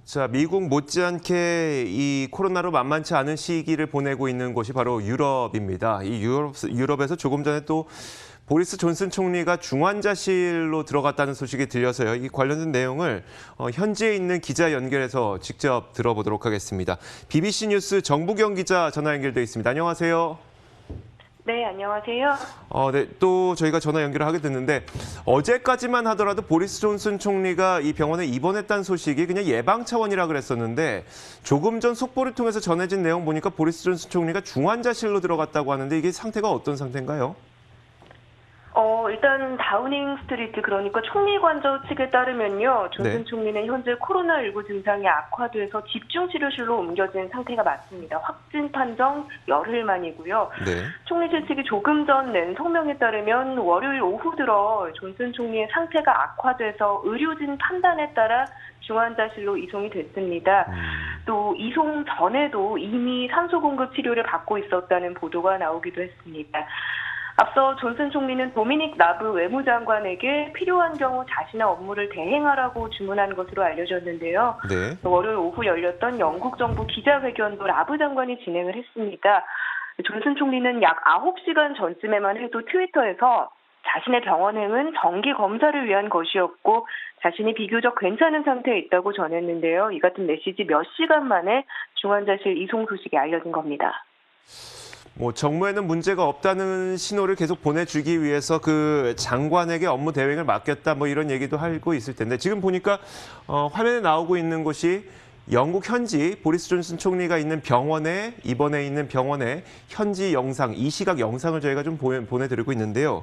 자, 미국 못지않게 이 코로나로 만만치 않은 시기를 보내고 있는 곳이 바로 유럽입니다. 이 유럽에서 조금 전에 또 보리스 존슨 총리가 중환자실로 들어갔다는 소식이 들려서요. 이 관련된 내용을 현지에 있는 기자 연결해서 직접 들어보도록 하겠습니다. BBC 뉴스 정부경 기자 전화 연결돼 있습니다. 안녕하세요. 네, 안녕하세요. 네, 또 저희가 전화 연결을 하게 됐는데 어제까지만 하더라도 보리스 존슨 총리가 이 병원에 입원했다는 소식이 그냥 예방 차원이라 그랬었는데 조금 전 속보를 통해서 전해진 내용 보니까 보리스 존슨 총리가 중환자실로 들어갔다고 하는데 이게 상태가 어떤 상태인가요? 일단 다우닝 스트리트, 그러니까 총리 관저 측에 따르면요, 존슨 네. 총리는 현재 코로나19 증상이 악화돼서 집중치료실로 옮겨진 상태가 맞습니다. 확진 판정 열흘 만이고요. 네. 총리실 측이 조금 전 낸 성명에 따르면 월요일 오후 들어 존슨 총리의 상태가 악화돼서 의료진 판단에 따라 중환자실로 이송이 됐습니다. 또 이송 전에도 이미 산소 공급 치료를 받고 있었다는 보도가 나오기도 했습니다. 앞서 존슨 총리는 도미닉 라브 외무장관에게 필요한 경우 자신의 업무를 대행하라고 주문한 것으로 알려졌는데요. 네. 월요일 오후 열렸던 영국 정부 기자회견도 라브 장관이 진행을 했습니다. 존슨 총리는 약 9시간 전쯤에만 해도 트위터에서 자신의 병원행은 정기 검사를 위한 것이었고 자신이 비교적 괜찮은 상태에 있다고 전했는데요. 이 같은 메시지 몇 시간 만에 중환자실 이송 소식이 알려진 겁니다. 정무에는 문제가 없다는 신호를 계속 보내주기 위해서 그 장관에게 업무 대행을 맡겼다 이런 얘기도 하고 있을 텐데 지금 보니까 화면에 나오고 있는 곳이 영국 현지 보리스 존슨 총리가 있는 병원에 입원해 있는 병원의 현지 영상, 이 시각 영상을 저희가 좀 보내드리고 있는데요.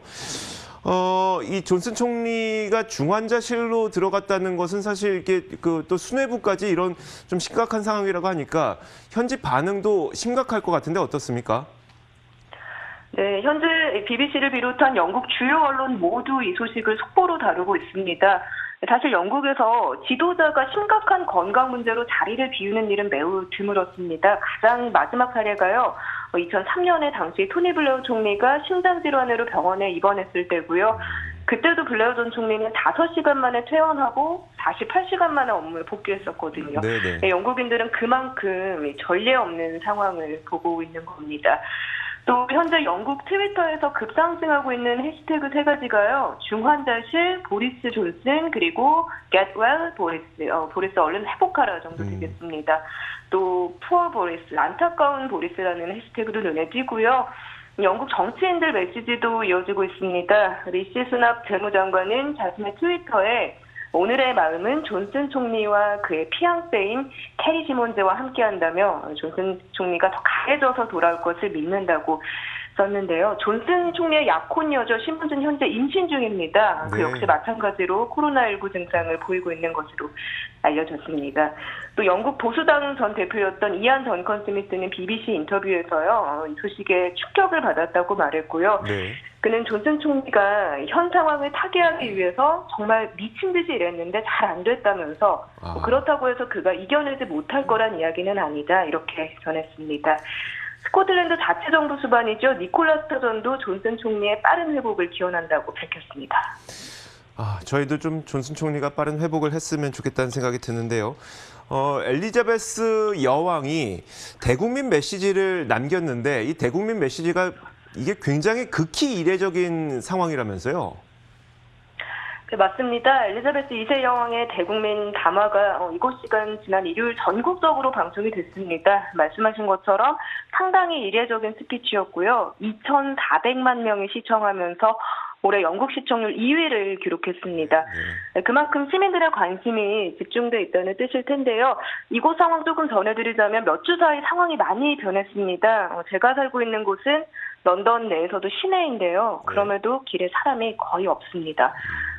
이 존슨 총리가 중환자실로 들어갔다는 것은 사실 이게 또 수뇌부까지 이런 좀 심각한 상황이라고 하니까 현지 반응도 심각할 것 같은데 어떻습니까? 네, 현재 BBC를 비롯한 영국 주요 언론 모두 이 소식을 속보로 다루고 있습니다. 사실 영국에서 지도자가 심각한 건강 문제로 자리를 비우는 일은 매우 드물었습니다. 가장 마지막 사례가요, 2003년에 당시 토니 블레어 총리가 심장질환으로 병원에 입원했을 때고요. 그때도 블레어 전 총리는 5시간 만에 퇴원하고 48시간 만에 업무에 복귀했었거든요. 네네. 영국인들은 그만큼 전례 없는 상황을 보고 있는 겁니다. 또 현재 영국 트위터에서 급상승하고 있는 해시태그 3가지가요. 중환자실, 보리스 존슨, 그리고 get well, 보리스 얼른 회복하라 정도 되겠습니다. 또 poor 보리스, 안타까운 보리스라는 해시태그도 눈에 띄고요. 영국 정치인들 메시지도 이어지고 있습니다. 리시 수낙 재무장관은 자신의 트위터에 오늘의 마음은 존슨 총리와 그의 피앙세인 캐리 시몬즈와 함께한다며 존슨 총리가 더 강해져서 돌아올 것을 믿는다고 썼는데요. 존슨 총리의 약혼 여자 시몬즈는 현재 임신 중입니다. 그 역시 마찬가지로 코로나19 증상을 보이고 있는 것으로 알려졌습니다. 또 영국 보수당 전 대표였던 이안 던컨 스미스는 BBC 인터뷰에서요, 이 소식에 충격을 받았다고 말했고요. 네. 그는 존슨 총리가 현 상황을 타개하기 위해서 정말 미친 듯이 일했는데 잘 안 됐다면서 그렇다고 해서 그가 이겨내지 못할 거란 이야기는 아니다, 이렇게 전했습니다. 스코틀랜드 자치정부 수반이죠. 니콜라 스터전도 존슨 총리의 빠른 회복을 기원한다고 밝혔습니다. 저희도 좀 존슨 총리가 빠른 회복을 했으면 좋겠다는 생각이 드는데요. 엘리자베스 여왕이 대국민 메시지를 남겼는데 이 대국민 메시지가 이게 굉장히 극히 이례적인 상황이라면서요. 네, 맞습니다. 엘리자베스 2세 여왕의 대국민 담화가 이곳 시간 지난 일요일 전국적으로 방송이 됐습니다. 말씀하신 것처럼 상당히 이례적인 스피치였고요. 2,400만 명이 시청하면서 올해 영국 시청률 2위를 기록했습니다. 네, 그만큼 시민들의 관심이 집중돼 있다는 뜻일 텐데요. 이곳 상황 조금 전해드리자면 몇 주 사이 상황이 많이 변했습니다. 제가 살고 있는 곳은 런던 내에서도 시내인데요. 그럼에도 길에 사람이 거의 없습니다.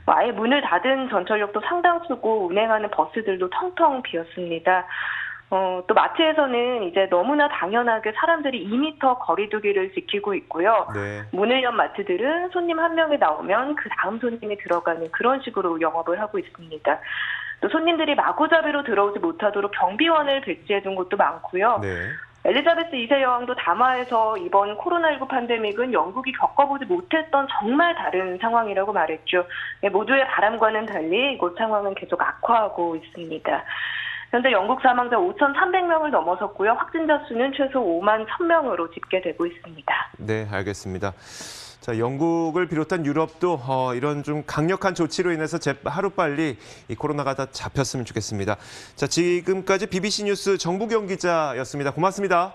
아예 문을 닫은 전철역도 상당수고 운행하는 버스들도 텅텅 비었습니다. 또 마트에서는 이제 너무나 당연하게 사람들이 2m 거리두기를 지키고 있고요. 네. 문을 연 마트들은 손님 한 명이 나오면 그 다음 손님이 들어가는 그런 식으로 영업을 하고 있습니다. 또 손님들이 마구잡이로 들어오지 못하도록 경비원을 배치해둔 곳도 많고요. 네. 엘리자베스 2세 여왕도 담화에서 이번 코로나19 팬데믹은 영국이 겪어보지 못했던 정말 다른 상황이라고 말했죠. 모두의 바람과는 달리 이곳 상황은 계속 악화하고 있습니다. 현재 영국 사망자 5,300명을 넘어섰고요. 확진자 수는 최소 5만 1,000명으로 집계되고 있습니다. 네, 알겠습니다. 자, 영국을 비롯한 유럽도 이런 좀 강력한 조치로 인해서 하루빨리 이 코로나가 다 잡혔으면 좋겠습니다. 자, 지금까지 BBC 뉴스 정부경 기자였습니다. 고맙습니다.